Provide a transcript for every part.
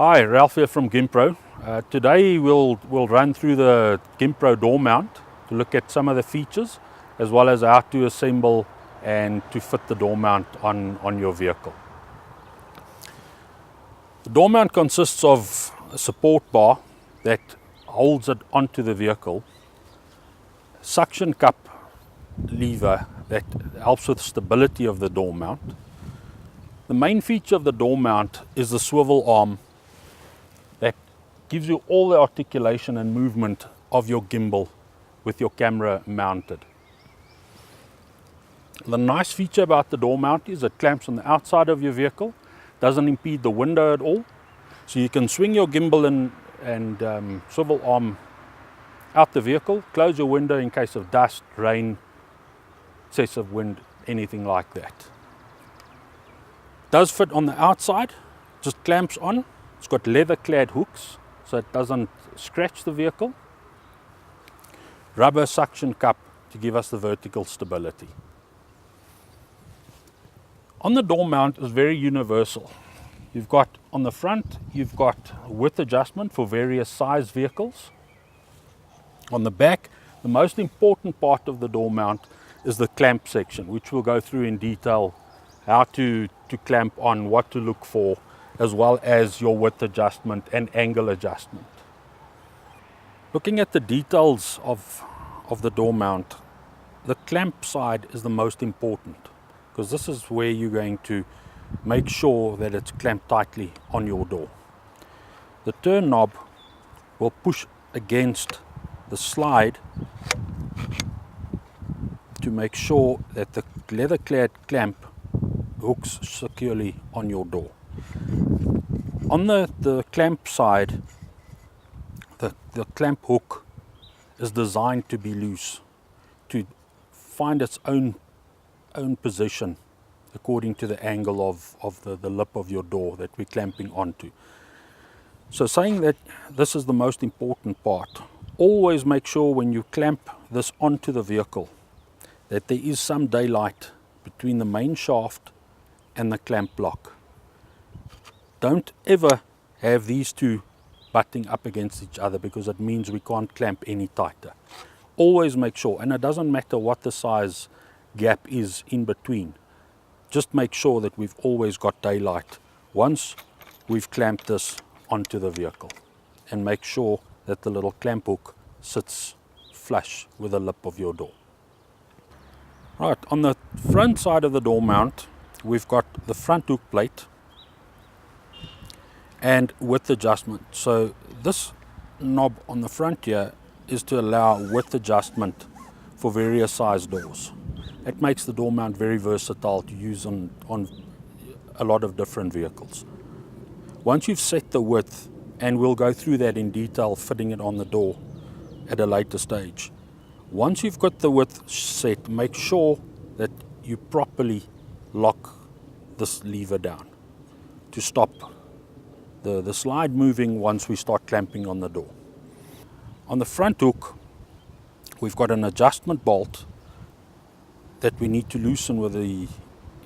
Hi, Ralph here from GimPro. Today we'll run through the GimPro Door Mount to look at some of the features as well as how to assemble and to fit the door mount on your vehicle. The door mount consists of a support bar that holds it onto the vehicle, suction cup lever that helps with stability of the door mount. The main feature of the door mount is the swivel arm that gives you all the articulation and movement of your gimbal with your camera mounted. The nice feature about the door mount is it clamps on the outside of your vehicle, doesn't impede the window at all, so you can swing your gimbal and swivel arm out the vehicle, close your window in case of dust, rain, excessive wind, anything like that. Does fit on the outside, just clamps on. It's got leather clad hooks so it doesn't scratch the vehicle. Rubber suction cup to give us the vertical stability. On the door mount is very universal. You've got on the front, you've got width adjustment for various size vehicles. On the back, the most important part of the door mount is the clamp section, which we'll go through in detail, how to clamp on, what to look for, as well as your width adjustment and angle adjustment. Looking at the details of the door mount, the clamp side is the most important because this is where you're going to make sure that it's clamped tightly on your door. The turn knob will push against the slide to make sure that the leather clad clamp hooks securely on your door. On the clamp side, the clamp hook is designed to be loose, to find its own position according to the angle of the lip of your door that we're clamping onto. So saying that this is the most important part, always make sure when you clamp this onto the vehicle that there is some daylight between the main shaft and the clamp block. Don't ever have these two butting up against each other because it means we can't clamp any tighter. Always make sure, and it doesn't matter what the size gap is in between, just make sure that we've always got daylight once we've clamped this onto the vehicle, and make sure that the little clamp hook sits flush with the lip of your door. Right, on the front side of the door mount, we've got the front hook plate and width adjustment. So this knob on the front here is to allow width adjustment for various size doors. It makes the door mount very versatile to use on a lot of different vehicles. Once you've set the width, and we'll go through that in detail fitting it on the door at a later stage. Once you've got the width set, make sure that you properly lock this lever down to stop the slide moving once we start clamping on the door. On the front hook, we've got an adjustment bolt that we need to loosen with the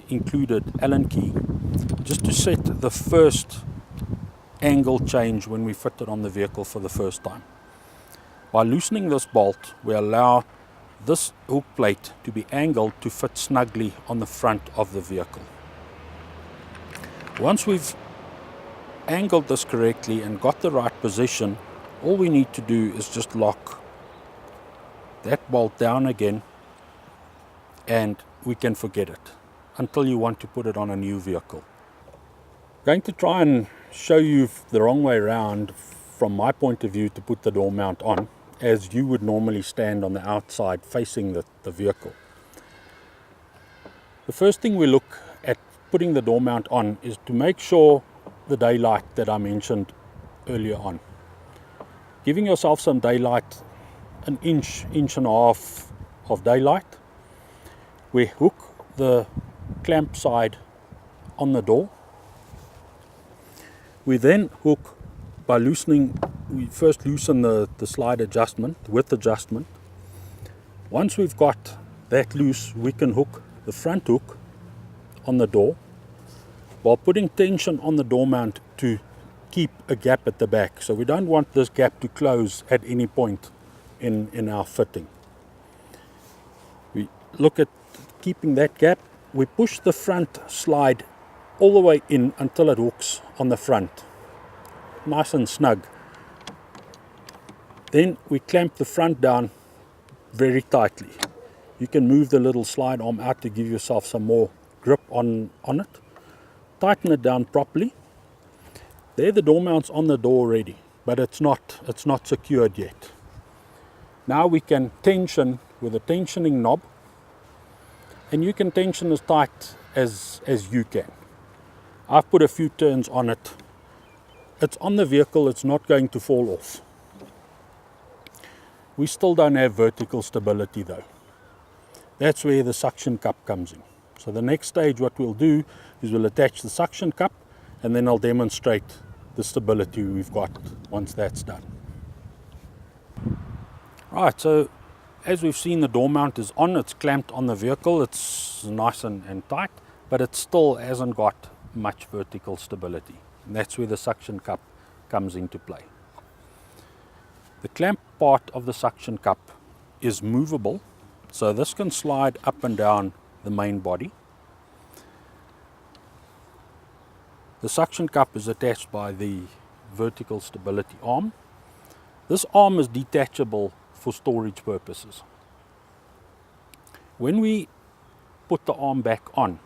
included Allen key just to set the first angle change when we fit it on the vehicle for the first time. By loosening this bolt, we allow this hook plate to be angled to fit snugly on the front of the vehicle. Once we've angled this correctly and got the right position, all we need to do is just lock that bolt down again, and we can forget it until you want to put it on a new vehicle. I'm going to try and show you the wrong way around from my point of view to put the door mount on, as you would normally stand on the outside facing the vehicle. The first thing we look at putting the door mount on is to make sure the daylight that I mentioned earlier on. Giving yourself some daylight, an inch and a half of daylight. We hook the clamp side on the door. We then hook by loosening, we first loosen the slide adjustment, width adjustment. Once we've got that loose, we can hook the front hook on the door while putting tension on the door mount to keep a gap at the back. So we don't want this gap to close at any point in our fitting. We look at keeping that gap. We push the front slide all the way in until it hooks on the front, nice and snug. Then we clamp the front down very tightly. You can move the little slide arm out to give yourself some more grip on it. Tighten it down properly. There, the door mount's on the door already, but it's not secured yet. Now we can tension with a tensioning knob, and you can tension as tight as you can. I've put a few turns on it. It's on the vehicle, it's not going to fall off. We still don't have vertical stability though. That's where the suction cup comes in. So the next stage, what we'll do is we'll attach the suction cup, and then I'll demonstrate the stability we've got once that's done. Right, so as we've seen, the door mount is on, it's clamped on the vehicle, it's nice and tight, but it still hasn't got much vertical stability. And that's where the suction cup comes into play. The clamp part of the suction cup is movable, so this can slide up and down the main body. The suction cup is attached by the vertical stability arm. This arm is detachable for storage purposes. When we put the arm back on,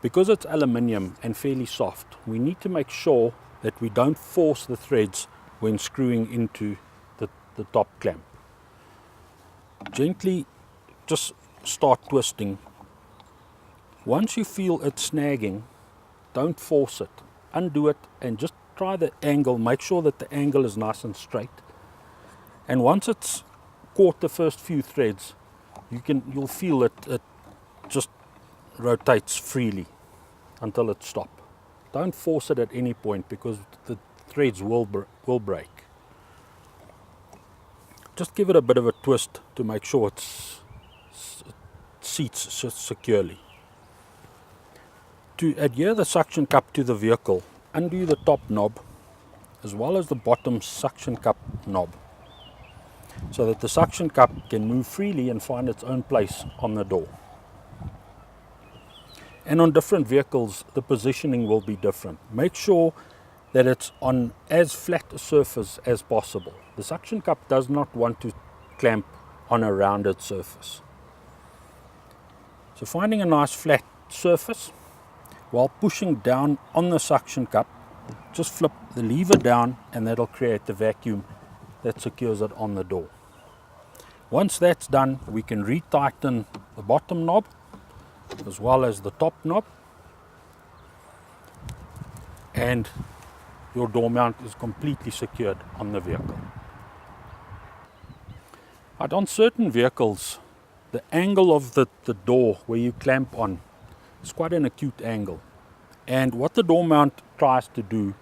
because it's aluminium and fairly soft, we need to make sure that we don't force the threads when screwing into the top clamp. Gently just start twisting. Once you feel it snagging, don't force it. Undo it and just try the angle. Make sure that the angle is nice and straight. And once it's caught the first few threads, you'll feel it just rotates freely until it stops. Don't force it at any point, because the threads will break. Just give it a bit of a twist to make sure it seats securely. To adhere the suction cup to the vehicle, undo the top knob as well as the bottom suction cup knob, so that the suction cup can move freely and find its own place on the door. And on different vehicles, the positioning will be different. Make sure that it's on as flat a surface as possible. The suction cup does not want to clamp on a rounded surface. So finding a nice flat surface, while pushing down on the suction cup, just flip the lever down and that'll create the vacuum that secures it on the door. Once that's done, we can retighten the bottom knob as well as the top knob, and your door mount is completely secured on the vehicle. But on certain vehicles, the angle of the door where you clamp on is quite an acute angle. And what the door mount tries to do,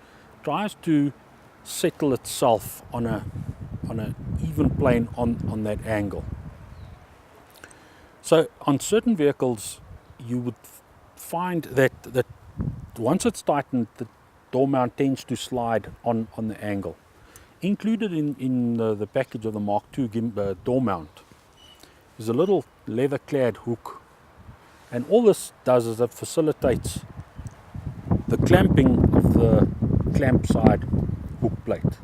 tries to settle itself on an even plane on that angle. So on certain vehicles, you would find that once it's tightened, the door mount tends to slide on the angle. Included in the package of the Mark II door mount is a little leather-clad hook, and all this does is it facilitates the clamping of the clamp side hook plate.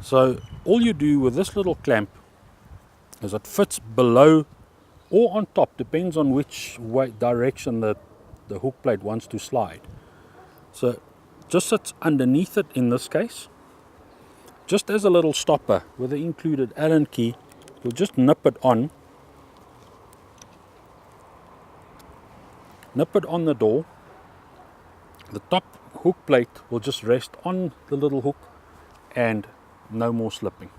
So all you do with this little clamp is it fits below or on top, depends on which direction the hook plate wants to slide. So just sits underneath it in this case, just as a little stopper with the included Allen key. You'll just nip it on the door. The top hook plate will just rest on the little hook and no more slipping.